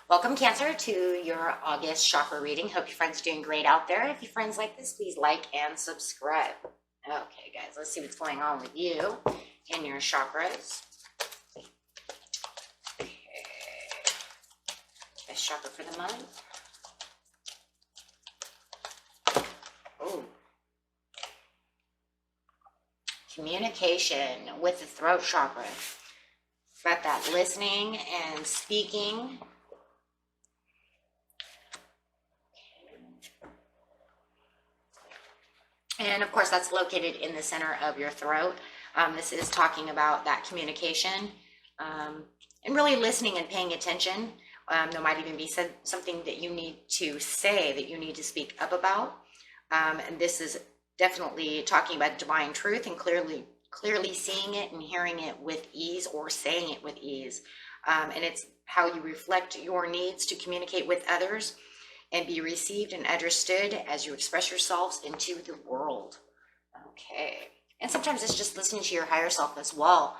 Welcome, Cancer, to your August chakra reading. Hope your friends are doing great out there. If your friends like this, please like and subscribe. Okay, guys, let's see what's going on with you in your chakras. Okay. Best chakra for the month. Oh. Communication with the throat chakra. Got that listening and speaking. And of course, that's located in the center of your throat. This is talking about that communication and really listening and paying attention. There might even be something that you need to say, that you need to speak up about. And this is definitely talking about divine truth and clearly seeing it and hearing it with ease, or saying it with ease. And it's how you reflect your needs to communicate with others and be received and understood as you express yourselves into the world. Okay. And sometimes it's just listening to your higher self as well.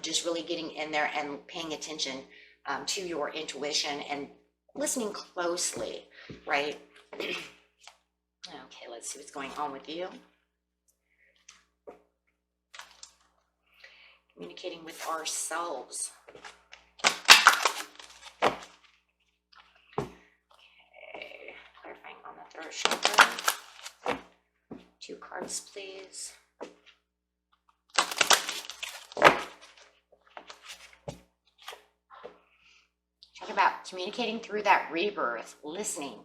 Just really getting in there and paying attention to your intuition and listening closely, right? Okay, let's see what's going on with you. Communicating with ourselves. Clarifying on the throat chakra. 2 cards, please. Talk about communicating through that rebirth, listening,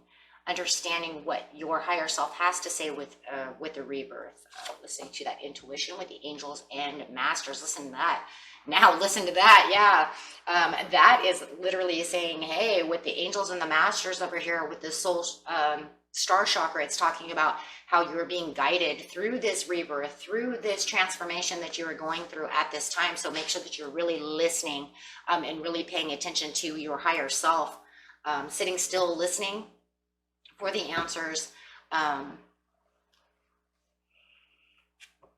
understanding what your higher self has to say with the rebirth, listening to that intuition with the angels and masters. Listen to that. Now listen to that. Yeah. That is literally saying, hey, with the angels and the masters over here with the soul star chakra, it's talking about how you're being guided through this rebirth, through this transformation that you are going through at this time. So make sure that you're really listening and really paying attention to your higher self, sitting still, listening for the answers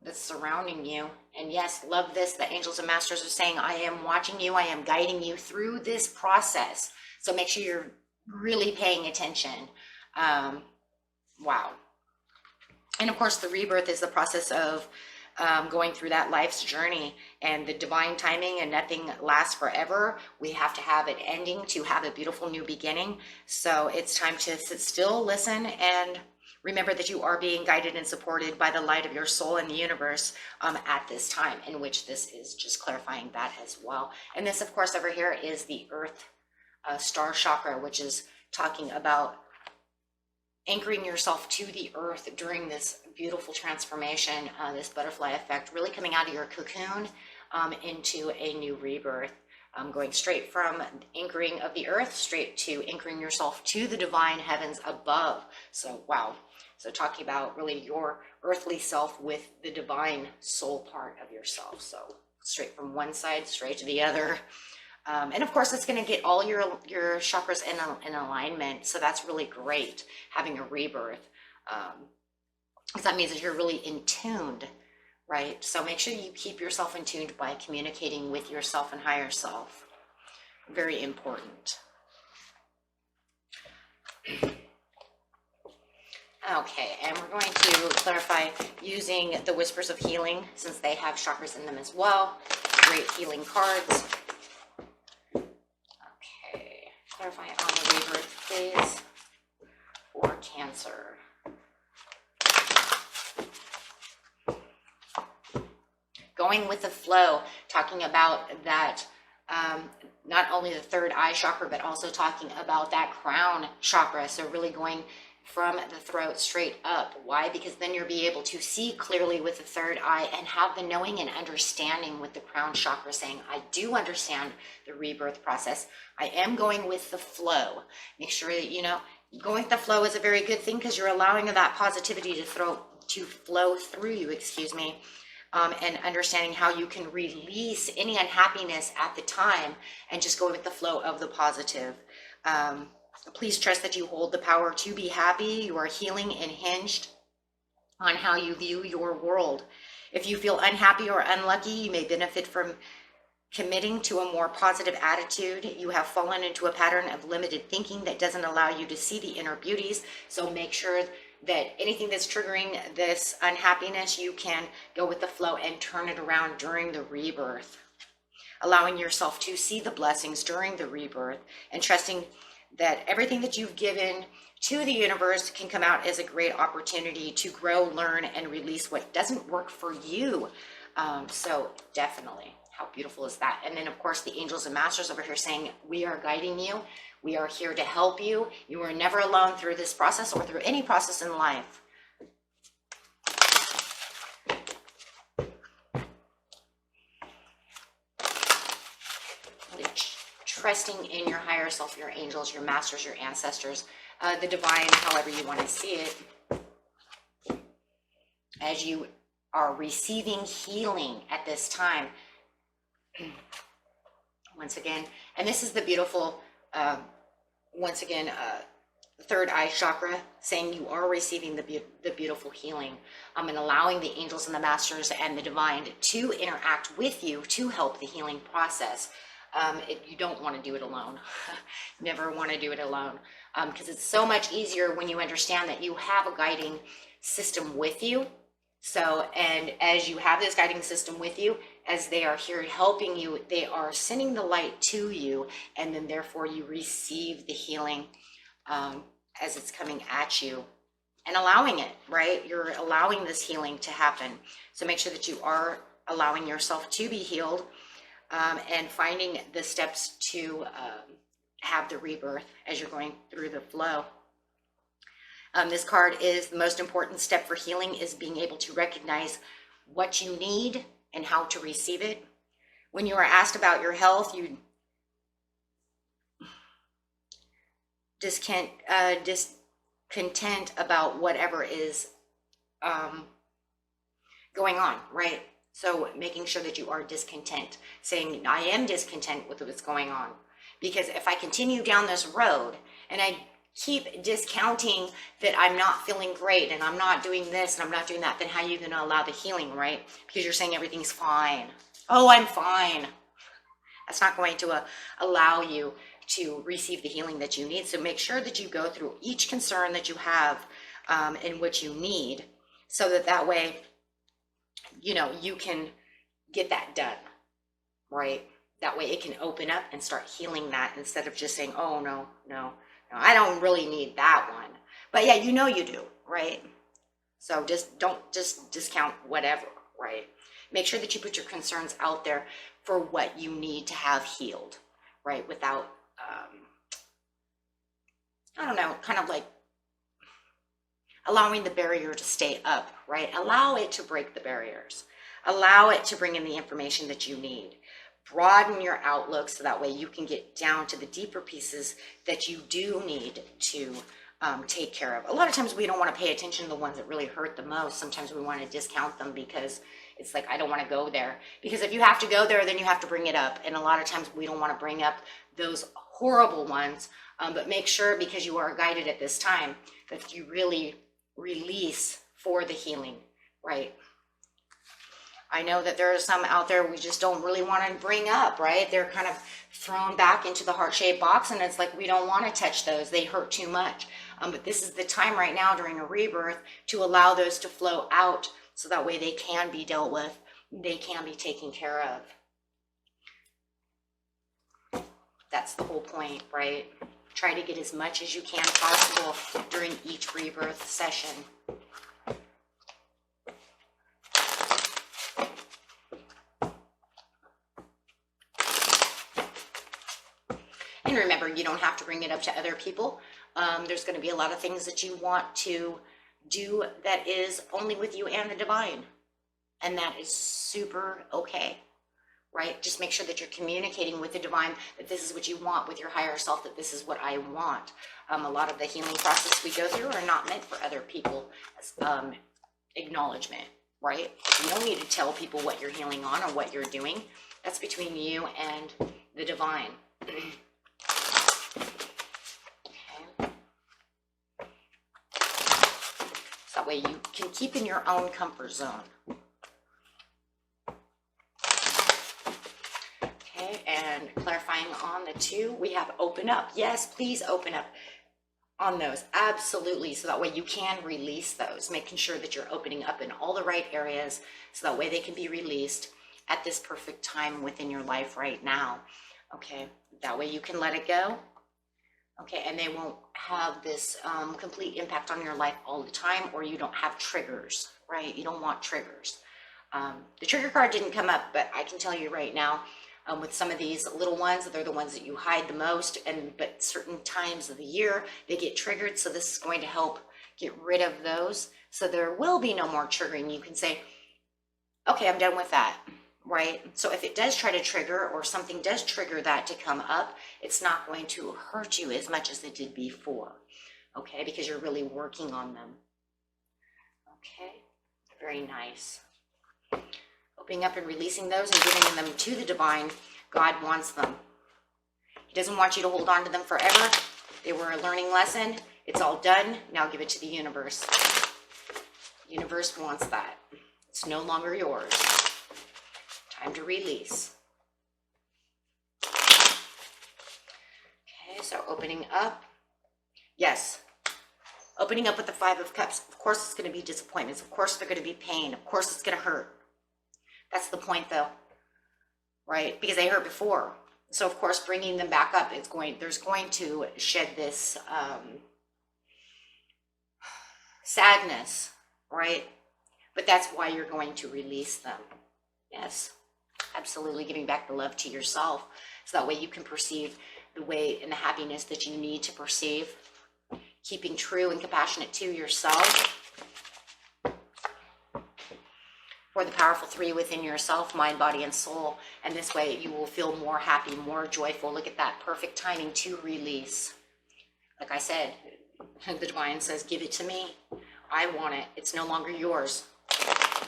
that's surrounding you. And yes, love this. The angels and masters are saying, I am watching you. I am guiding you through this process. So make sure you're really paying attention. Wow. And of course, the rebirth is the process of going through that life's journey and the divine timing, and nothing lasts forever. We have to have an ending to have a beautiful new beginning. So it's time to sit still, listen, and remember that you are being guided and supported by the light of your soul in the universe at this time, in which this is just clarifying that as well. And this, of course, over here is the Earth star chakra, which is talking about anchoring yourself to the earth during this beautiful transformation, this butterfly effect, really coming out of your cocoon into a new rebirth, going straight from anchoring of the earth straight to anchoring yourself to the divine heavens above. So, wow. So talking about really your earthly self with the divine soul part of yourself. So straight from one side, straight to the other. And of course, it's going to get all your chakras in alignment. So that's really great, having a rebirth. Because that means that you're really in tuned, right? So make sure you keep yourself in tuned by communicating with yourself and higher self. Very important. Okay, and we're going to clarify using the Whispers of Healing, since they have chakras in them as well. Great healing cards. Clarify on the rebirth, please, for Cancer. Going with the flow, talking about that, not only the third eye chakra, but also talking about that crown chakra. So really going from the throat straight up. Why? Because then you'll be able to see clearly with the third eye and have the knowing and understanding with the crown chakra, saying, I do understand the rebirth process. I am going with the flow. Make sure that, you know, going with the flow is a very good thing, because you're allowing that positivity to flow through you, and understanding how you can release any unhappiness at the time and just go with the flow of the positive. Please trust that you hold the power to be happy. You are healing and hinged on how you view your world. If you feel unhappy or unlucky, you may benefit from committing to a more positive attitude. You have fallen into a pattern of limited thinking that doesn't allow you to see the inner beauties. So make sure that anything that's triggering this unhappiness, you can go with the flow and turn it around during the rebirth. Allowing yourself to see the blessings during the rebirth and trusting that everything that you've given to the universe can come out as a great opportunity to grow, learn, and release what doesn't work for you. So definitely, how beautiful is that? And then of course the angels and masters over here saying, we are guiding you. We are here to help you. You are never alone through this process or through any process in life. Trusting in your higher self, your angels, your masters, your ancestors, the divine, however you want to see it, as you are receiving healing at this time. Once again, and this is the beautiful, once again, third eye chakra, saying you are receiving the beautiful healing, and allowing the angels and the masters and the divine to interact with you to help the healing process. You don't want to do it alone. Never want to do it alone, because it's so much easier when you understand that you have a guiding system with you. So, and as you have this guiding system with you, as they are here helping you, they are sending the light to you, and then therefore you receive the healing as it's coming at you and allowing it, right? You're allowing this healing to happen. So make sure that you are allowing yourself to be healed. And finding the steps to have the rebirth as you're going through the flow. This card is the most important step for healing is being able to recognize what you need and how to receive it. When you are asked about your health, you discontent about whatever is going on, right? So making sure that you are discontent, saying, I am discontent with what's going on. Because if I continue down this road and I keep discounting that I'm not feeling great and I'm not doing this and I'm not doing that, then how are you going to allow the healing, right? Because you're saying everything's fine. Oh, I'm fine. That's not going to allow you to receive the healing that you need. So make sure that you go through each concern that you have and what you need, so that way, you know, you can get that done, right? That way it can open up and start healing that, instead of just saying, oh, no, I don't really need that one. But yeah, you know you do, right? So don't discount whatever, right? Make sure that you put your concerns out there for what you need to have healed, right? Without, I don't know, kind of like allowing the barrier to stay up, right? Allow it to break the barriers. Allow it to bring in the information that you need. Broaden your outlook so that way you can get down to the deeper pieces that you do need to take care of. A lot of times we don't want to pay attention to the ones that really hurt the most. Sometimes we want to discount them because it's like, I don't want to go there. Because if you have to go there, then you have to bring it up. And a lot of times we don't want to bring up those horrible ones. But make sure, because you are guided at this time, that you really release for the healing, right? I know that there are some out there we just don't really want to bring up, right? They're kind of thrown back into the heart-shaped box, and it's like we don't want to touch those. They hurt too much. But this is the time right now during a rebirth to allow those to flow out, so that way they can be dealt with, they can be taken care of. That's the whole point, right? Try to get as much as you can possible during each rebirth session. And remember, you don't have to bring it up to other people. There's going to be a lot of things that you want to do that is only with you and the divine. And that is super okay, right? Just make sure that you're communicating with the divine that this is what you want, with your higher self, that this is what I want. A lot of the healing process we go through are not meant for other people as acknowledgement, right? You don't need to tell people what you're healing on or what you're doing. That's between you and the divine. Okay. So that way you can keep in your own comfort zone. And clarifying on the 2, we have open up. Yes, please open up on those. Absolutely. So that way you can release those, making sure that you're opening up in all the right areas so that way they can be released at this perfect time within your life right now. Okay. That way you can let it go. Okay. And they won't have this complete impact on your life all the time, or you don't have triggers, right? You don't want triggers. The trigger card didn't come up, but I can tell you right now, with some of these little ones, they're the ones that you hide the most, but certain times of the year they get triggered. So this is going to help get rid of those. So there will be no more triggering. You can say, okay, I'm done with that, right? So if it does try to trigger, or something does trigger that to come up, it's not going to hurt you as much as it did before, okay? Because you're really working on them. Okay, very nice. Opening up and releasing those and giving them to the divine. God wants them. He doesn't want you to hold on to them forever. They were a learning lesson. It's all done. Now give it to the universe. The universe wants that. It's no longer yours. Time to release. Okay, so opening up. Yes. Opening up with the 5 of Cups. Of course it's going to be disappointments. Of course there's going to be pain. Of course it's going to hurt. That's the point though, right? Because they hurt before. So of course, bringing them back up, there's going to shed this sadness, right? But that's why you're going to release them. Yes, absolutely. Giving back the love to yourself. So that way you can perceive the way and the happiness that you need to perceive. Keeping true and compassionate to yourself. For the powerful 3 within yourself, mind, body, and soul. And this way you will feel more happy, more joyful. Look at that perfect timing to release. Like I said, the divine says, give it to me. I want it. It's no longer yours.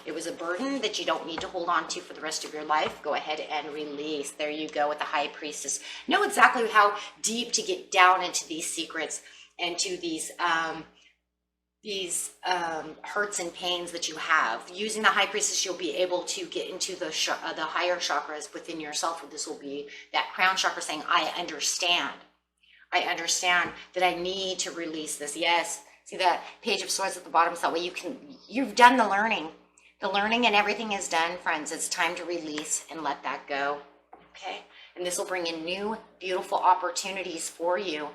It was a burden that you don't need to hold on to for the rest of your life. Go ahead and release. There you go with the High Priestess. Know exactly how deep to get down into these secrets and to these hurts and pains that you have. Using the High Priestess, you'll be able to get into the higher chakras within yourself. This will be that crown chakra saying, I understand. I understand that I need to release this. Yes. See that Page of Swords at the bottom? So that way you've done the learning. The learning and everything is done, friends. It's time to release and let that go. Okay. And this will bring in new, beautiful opportunities for you.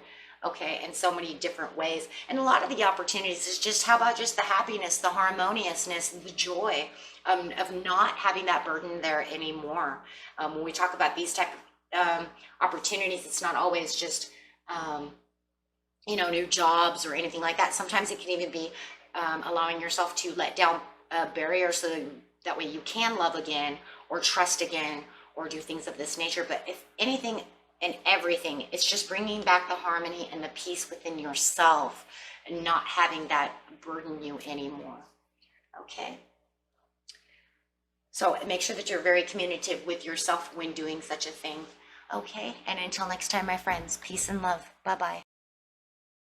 Okay, in so many different ways. And a lot of the opportunities is just, how about just the happiness, the harmoniousness, the joy of not having that burden there anymore. When we talk about these type of opportunities, it's not always just, new jobs or anything like that. Sometimes it can even be allowing yourself to let down a barrier so that way you can love again or trust again or do things of this nature. But if anything and everything, it's just bringing back the harmony and the peace within yourself and not having that burden you anymore. Okay. So make sure that you're very communicative with yourself when doing such a thing. Okay. And until next time, my friends, peace and love. Bye-bye.